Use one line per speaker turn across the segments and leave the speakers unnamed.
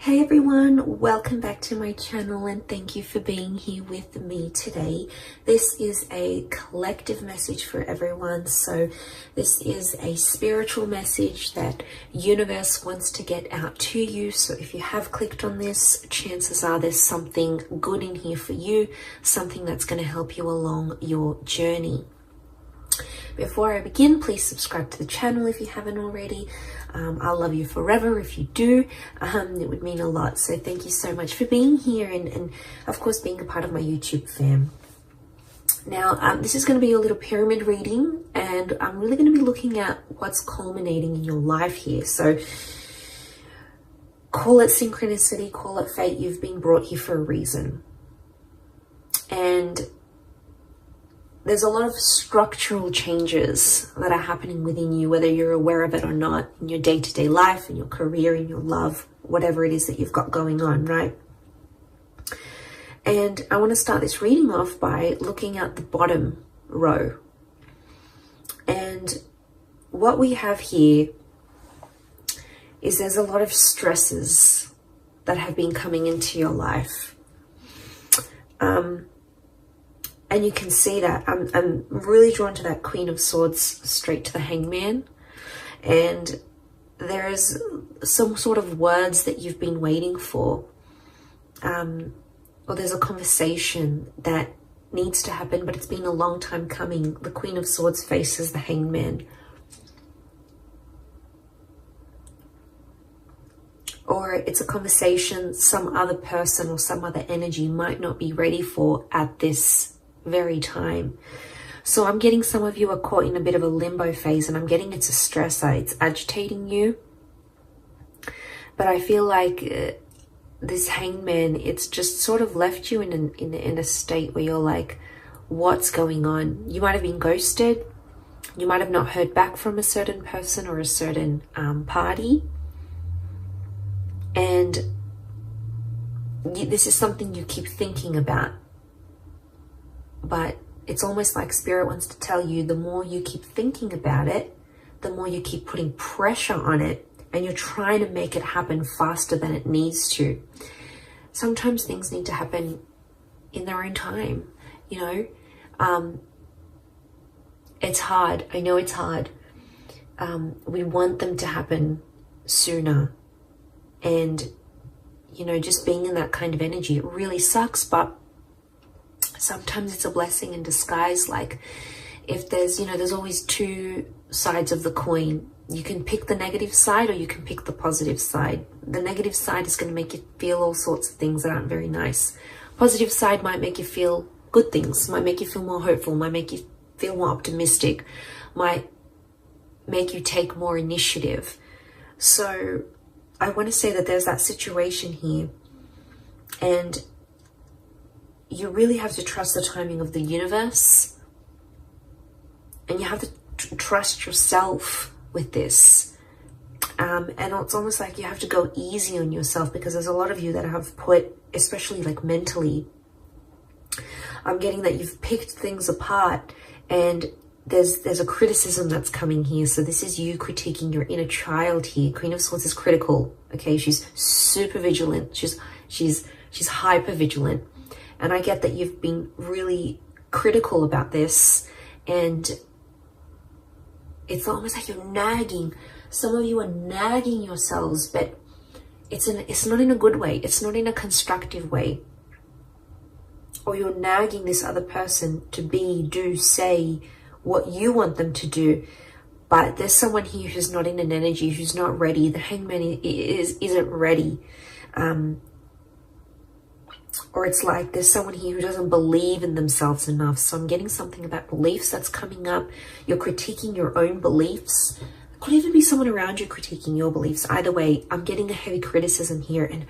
Hey everyone, welcome back to my channel and thank you for being here with me today. This is a collective message for everyone. So this is a spiritual message that universe wants to get out to you. So if you have clicked on this, chances are there's something good in here for you, something that's going to help you along your journey. Before I begin, please subscribe to the channel if you haven't already. I'll love you forever if you do. It would mean a lot. So thank you so much for being here and of course being a part of my YouTube fam. Now, this is going to be a little pyramid reading, and I'm really going to be looking at what's culminating in your life here. So call it synchronicity, call it fate. You've been brought here for a reason. And there's a lot of structural changes that are happening within you, whether you're aware of it or not, in your day-to-day life, in your career, in your love, whatever it is that you've got going on, right? And I want to start this reading off by looking at the bottom row. And what we have here is there's a lot of stresses that have been coming into your life. And you can see that I'm really drawn to that Queen of Swords straight to the Hangman. And there is some sort of words that you've been waiting for. Or there's a conversation that needs to happen, but it's been a long time coming. The Queen of Swords faces the Hangman. Or it's a conversation some other person or some other energy might not be ready for at this very time. So I'm getting some of you are caught in a bit of a limbo phase, and I'm getting it's a stressor. It's agitating you. But I feel like this Hangman, it's just sort of left you in a state where you're like, what's going on? You might have been ghosted. You might have not heard back from a certain person or a certain party. And this is something you keep thinking about. But it's almost like Spirit wants to tell you, the more you keep thinking about it, the more you keep putting pressure on it, and you're trying to make it happen faster than it needs to. Sometimes things need to happen in their own time, you know. It's hard. I know it's hard. We want them to happen sooner. And, you know, just being in that kind of energy, it really sucks, but sometimes it's a blessing in disguise. Like if there's, you know, there's always two sides of the coin. You can pick the negative side or you can pick the positive side. The negative side is going to make you feel all sorts of things that aren't very nice. Positive side might make you feel good things, might make you feel more hopeful, might make you feel more optimistic, might make you take more initiative. So I want to say that there's that situation here, and you really have to trust the timing of the universe, and you have to trust yourself with this. And it's almost like you have to go easy on yourself, because there's a lot of you that have put, especially like mentally, I'm getting that you've picked things apart, and there's a criticism that's coming here. So this is you critiquing your inner child here. Queen of Swords is critical. Okay, she's super vigilant. She's hyper vigilant. And I get that you've been really critical about this, and it's almost like you're nagging. Some of you are nagging yourselves, but it's not in a good way. It's not in a constructive way. Or you're nagging this other person to be, do, say what you want them to do. But there's someone here who's not in an energy, who's not ready. The Hangman isn't ready. Or it's like there's someone here who doesn't believe in themselves enough. So I'm getting something about beliefs that's coming up. You're critiquing your own beliefs. It could even be someone around you critiquing your beliefs. Either way, I'm getting a heavy criticism here. And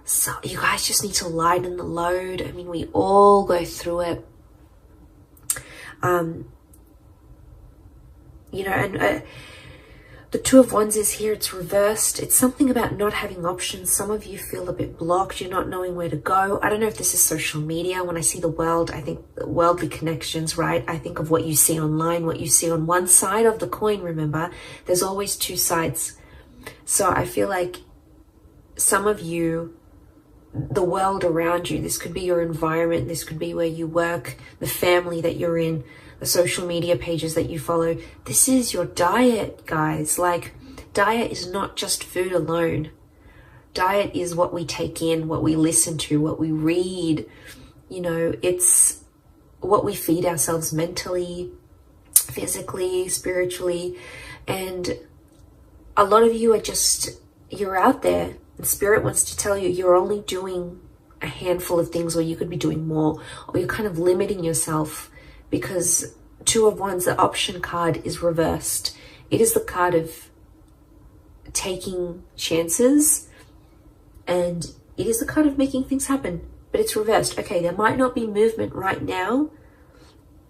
so you guys just need to lighten the load. I mean, we all go through it. You know, and the Two of Wands is here. It's reversed. It's something about not having options. Some of you feel a bit blocked. You're not knowing where to go. I don't know if this is social media. When I see the world, I think worldly connections, right? I think of what you see online, what you see on one side of the coin. Remember, there's always two sides. So I feel like some of you, the world around you, this could be your environment, this could be where you work, the family that you're in, the social media pages that you follow. This is your diet, guys. Like, diet is not just food alone. Diet is what we take in, what we listen to, what we read. You know, it's what we feed ourselves mentally, physically, spiritually. And a lot of you are just, you're out there, and Spirit wants to tell you you're only doing a handful of things, or you could be doing more, or you're kind of limiting yourself, because Two of Wands, the option card, is reversed. It is the card of taking chances, and it is the card of making things happen, but it's reversed. Okay, there might not be movement right now,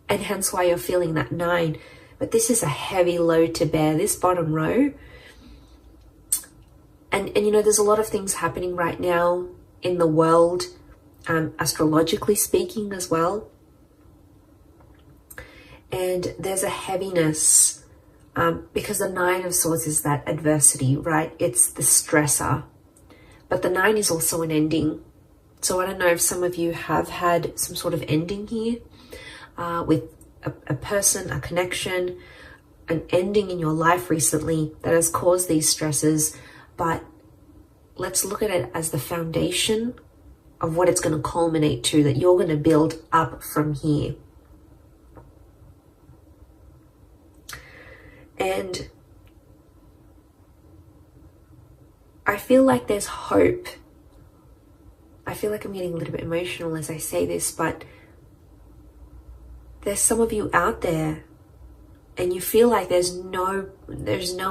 and hence why you're feeling that 9, but this is a heavy load to bear, this bottom row. And you know, there's a lot of things happening right now in the world, astrologically speaking as well. And there's a heaviness, because the 9 of Swords is that adversity, right? It's the stressor. But the 9 is also an ending. So I don't know if some of you have had some sort of ending here, with a person, a connection, an ending in your life recently that has caused these stresses. But let's look at it as the foundation of what it's going to culminate to, that you're going to build up from here. And I feel like there's hope. I feel like I'm getting a little bit emotional as I say this, but there's some of you out there and you feel like there's no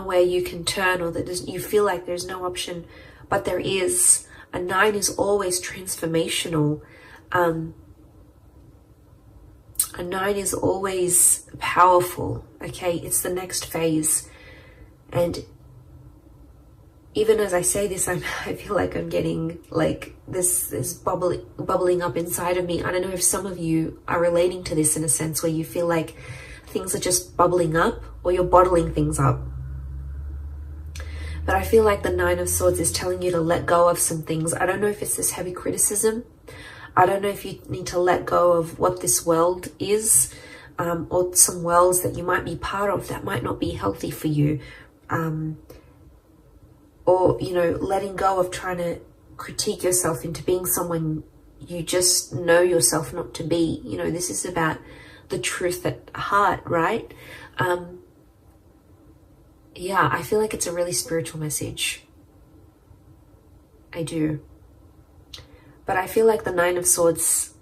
way you can turn, or that you feel like there's no option, but there is. A 9 is always transformational. A 9 is always powerful, okay? It's the next phase. And even as I say this, I feel like I'm getting, like, this is bubbling up inside of me. I don't know if some of you are relating to this in a sense where you feel like things are just bubbling up, or you're bottling things up. But I feel like the 9 of Swords is telling you to let go of some things. I don't know if it's this heavy criticism. I don't know if you need to let go of what this world is, or some worlds that you might be part of that might not be healthy for you. Or, you know, letting go of trying to critique yourself into being someone you just know yourself not to be. You know, this is about the truth at heart, right? Yeah, I feel like it's a really spiritual message. I do. But I feel like the 9 of Swords,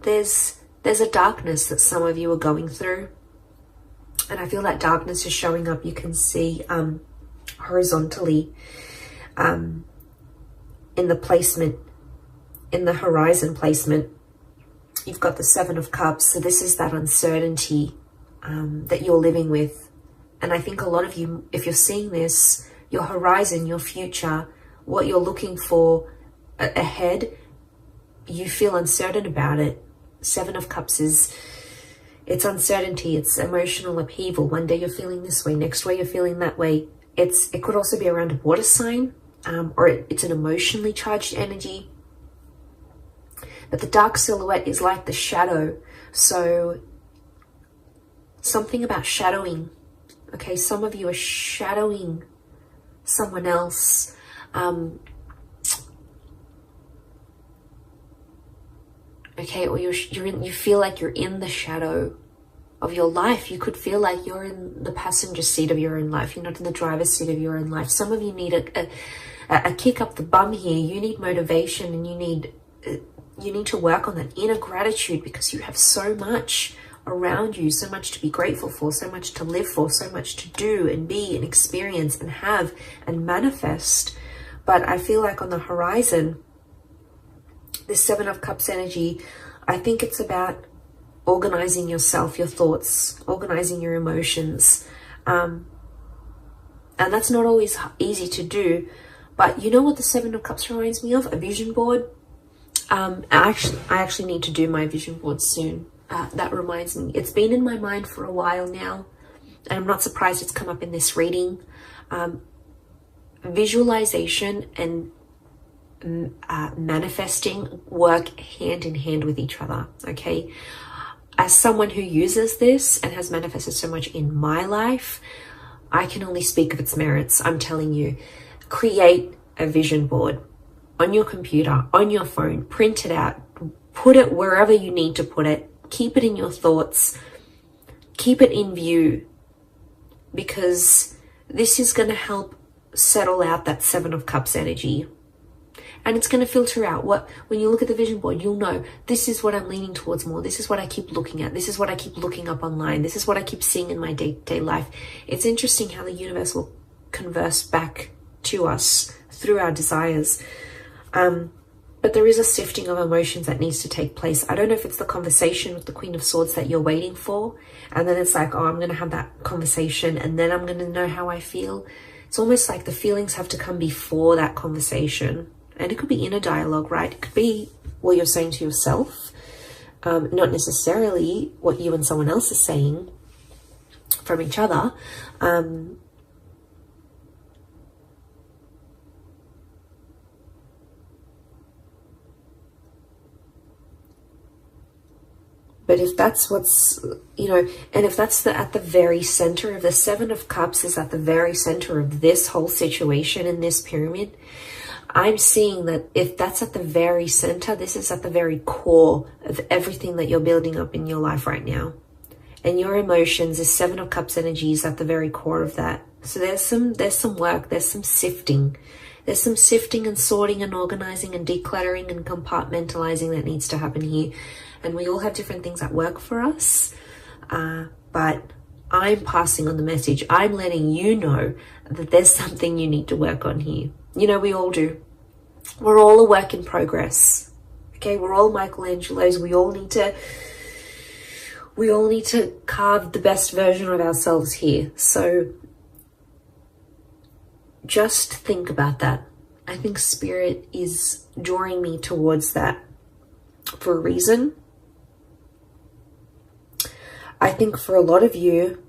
there's a darkness that some of you are going through. And I feel that darkness is showing up. You can see horizontally in the placement, in the horizon placement. You've got the 7 of Cups. So this is that uncertainty that you're living with. And I think a lot of you, if you're seeing this, your horizon, your future, what you're looking for ahead, you feel uncertain about it. 7 of Cups is, it's uncertainty, it's emotional upheaval. One day you're feeling this way, next way you're feeling that way. It could also be around a water sign, or it's an emotionally charged energy. But the dark silhouette is like the shadow. So something about shadowing. Okay, some of you are shadowing someone else. Okay, or you feel like you're in the shadow of your life. You could feel like you're in the passenger seat of your own life. You're not in the driver's seat of your own life. Some of you need a kick up the bum here. You need motivation, and you need to work on that inner gratitude, because you have so much around you, so much to be grateful for, so much to live for, so much to do and be and experience and have and manifest. But I feel like on the horizon, this 7 of Cups energy, I think it's about organizing yourself, your thoughts, organizing your emotions. And that's not always easy to do. But you know what the 7 of Cups reminds me of? A vision board. I actually need to do my vision board soon. That reminds me. It's been in my mind for a while now. And I'm not surprised it's come up in this reading. visualization and manifesting work hand in hand with each other, okay? As someone who uses this and has manifested so much in my life, I can only speak of its merits. I'm telling you, create a vision board on your computer, on your phone, print it out, put it wherever you need to put it, keep it in your thoughts, keep it in view, because this is going to help settle out that Seven of Cups energy. And it's going to filter out when you look at the vision board, you'll know this is what I'm leaning towards more. This is what I keep looking at. This is what I keep looking up online. This is what I keep seeing in my day-to-day life. It's interesting how the universe will converse back to us through our desires. But there is a sifting of emotions that needs to take place. I don't know if it's the conversation with the Queen of Swords that you're waiting for. And then it's like, oh, I'm going to have that conversation and then I'm going to know how I feel. It's almost like the feelings have to come before that conversation. And it could be inner dialogue, right? It could be what you're saying to yourself, not necessarily what you and someone else is saying from each other. But if that's what's, and if that's at the very center of the Seven of Cups is at the very center of this whole situation in this pyramid, I'm seeing that if that's at the very center, this is at the very core of everything that you're building up in your life right now. And your emotions, this Seven of Cups energy is at the very core of that. So there's some work, there's some sifting. There's some sifting and sorting and organizing and decluttering and compartmentalizing that needs to happen here. And we all have different things that work for us. But I'm passing on the message. I'm letting you know that there's something you need to work on here. We all do. We're all a work in progress. Okay, we're all Michelangelos. We all need to carve the best version of ourselves here. So just think about that. I think Spirit is drawing me towards that for a reason. I think for a lot of you,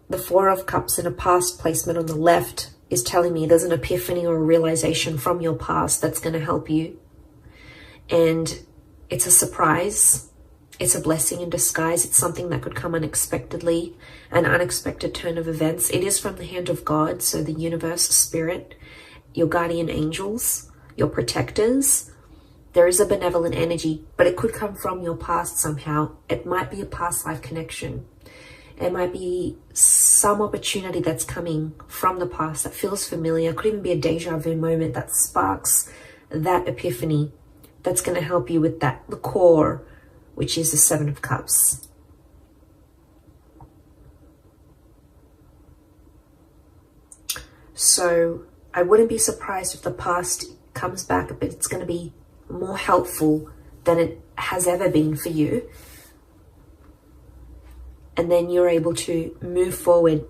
the Four of Cups in a past placement on the left is telling me there's an epiphany or a realization from your past that's going to help you. And it's a surprise. It's a blessing in disguise. It's something that could come unexpectedly, an unexpected turn of events. It is from the hand of God, so the universe, Spirit, your guardian angels, your protectors. There is a benevolent energy, but it could come from your past somehow. It might be a past life connection. It might be some opportunity that's coming from the past that feels familiar. It could even be a deja vu moment that sparks that epiphany that's going to help you with the core, which is the Seven of Cups. So I wouldn't be surprised if the past comes back, but it's going to be more helpful than it has ever been for you. And then you're able to move forward.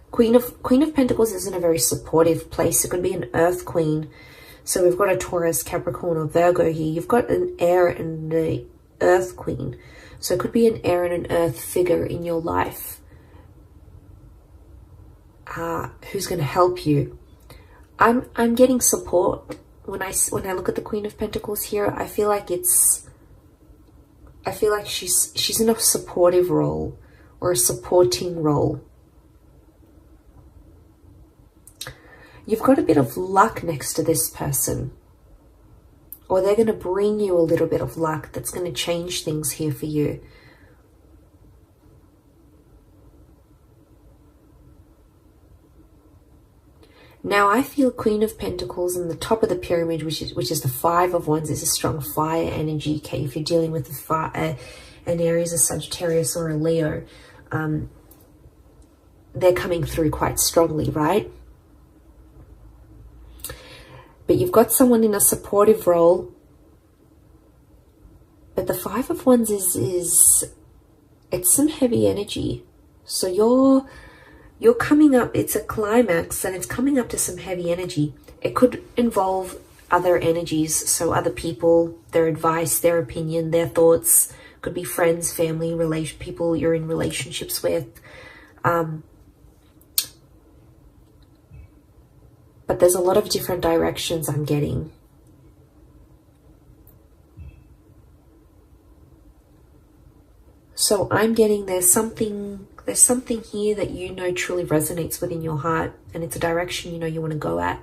Queen of Pentacles is in a very supportive place. It could be an Earth Queen. So we've got a Taurus, Capricorn, or Virgo here. You've got an air and the Earth Queen. So it could be an air and an earth figure in your life who's going to help you. I'm getting support when I look at the Queen of Pentacles here. I feel like she's in a supportive role or a supporting role. You've got a bit of luck next to this person, or they're going to bring you a little bit of luck that's going to change things here for you. Now I feel Queen of Pentacles in the top of the pyramid, which is the Five of Wands, is a strong fire energy. Okay, if you're dealing with an Aries, a Sagittarius, or a Leo, they're coming through quite strongly, right? But you've got someone in a supportive role. But the Five of Wands it's some heavy energy. So you're coming up, it's a climax and it's coming up to some heavy energy. It could involve other energies, so other people, their advice, their opinion, their thoughts. Could be friends, family, people you're in relationships with. but there's a lot of different directions I'm getting. So I'm getting there's something here that you know truly resonates within your heart, and it's a direction you know you want to go at.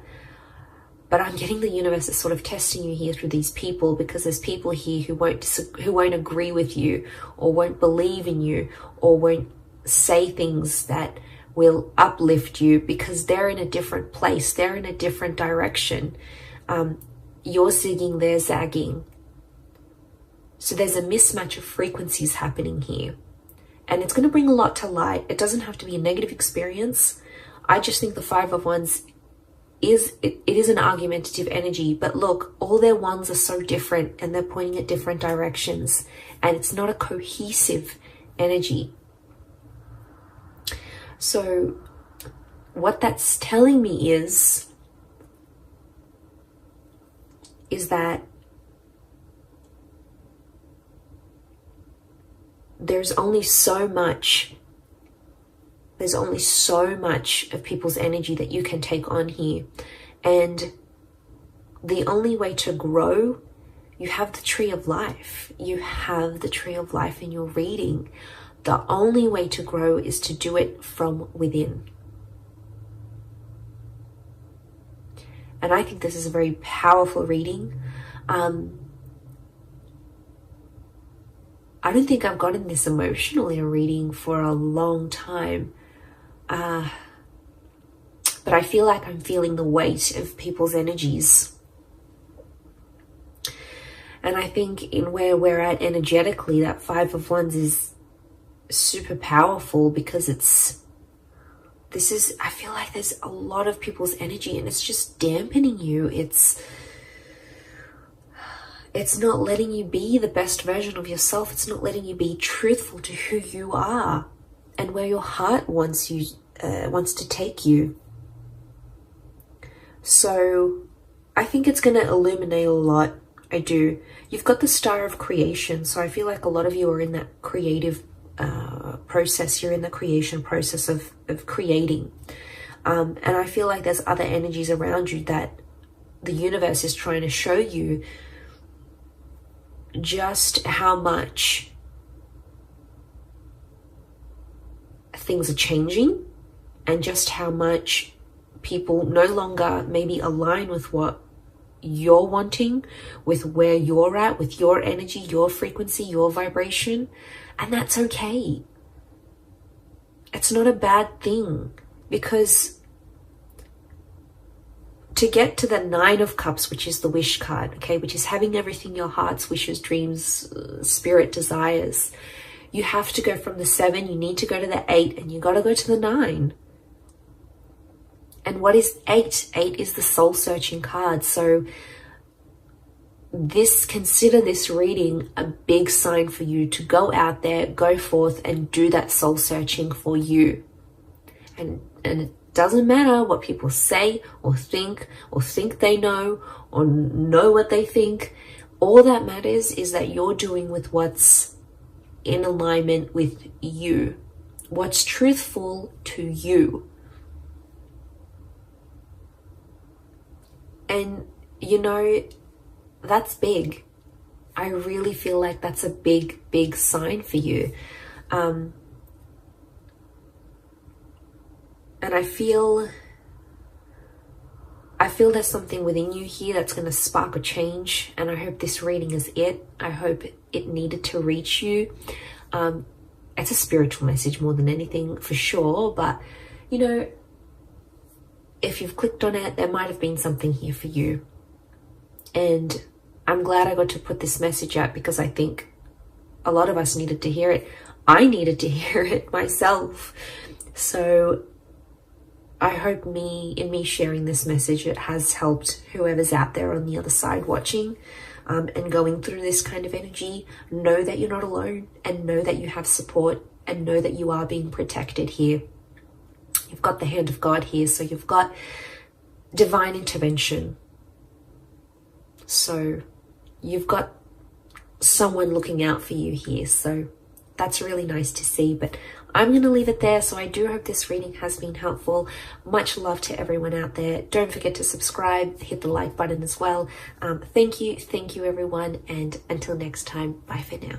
But I'm getting the universe is sort of testing you here through these people, because there's people here who won't agree with you, or won't believe in you, or won't say things that will uplift you, because they're in a different place. They're in a different direction. You're zigging, they're zagging. So there's a mismatch of frequencies happening here. And it's going to bring a lot to light. It doesn't have to be a negative experience. I just think the Five of Wands it is an argumentative energy, but look, all their wands are so different and they're pointing at different directions, and it's not a cohesive energy. So what that's telling me is that there's only so much of people's energy that you can take on here. And the only way to grow, you have the tree of life. You have the tree of life in your reading. The only way to grow is to do it from within. And I think this is a very powerful reading. I don't think I've gotten this emotional in a reading for a long time. But I feel like I'm feeling the weight of people's energies. And I think in where we're at energetically, that Five of Wands is super powerful, because I feel like there's a lot of people's energy and it's just dampening you. It's not letting you be the best version of yourself. It's not letting you be truthful to who you are and where your heart wants to take you. So I think it's going to illuminate a lot. I do. You've got the Star of Creation. So I feel like a lot of you are in that creative process. You're in the creation process of creating. And I feel like there's other energies around you that the universe is trying to show you just how much things are changing, and just how much people no longer maybe align with what you're wanting, with where you're at, with your energy, your frequency, your vibration. And that's okay. It's not a bad thing, because to get to the Nine of Cups, which is the wish card, okay, which is having everything your heart's wishes, dreams, spirit desires, you have to go from the 7, you need to go to the 8, and you got to go to the 9. And what is 8? 8 is the soul-searching card. So consider this reading a big sign for you to go out there, go forth and do that soul-searching for you. And it doesn't matter what people say or think they know or know what they think. All that matters is that you're doing with what's in alignment with you, what's truthful to you. And you know, that's big. I really feel like that's a big, big sign for you. And I feel there's something within you here that's going to spark a change. And I hope this reading is it. I hope it needed to reach you. It's a spiritual message more than anything, for sure. But, you know, if you've clicked on it, there might have been something here for you. And I'm glad I got to put this message out, because I think a lot of us needed to hear it. I needed to hear it myself. So I hope in me sharing this message, it has helped whoever's out there on the other side watching and going through this kind of energy. Know that you're not alone, and know that you have support, and know that you are being protected here. You've got the hand of God here, so you've got divine intervention. So you've got someone looking out for you here. So that's really nice to see. But I'm going to leave it there. So I do hope this reading has been helpful. Much love to everyone out there. Don't forget to subscribe, hit the like button as well. Thank you everyone, and until next time, bye for now.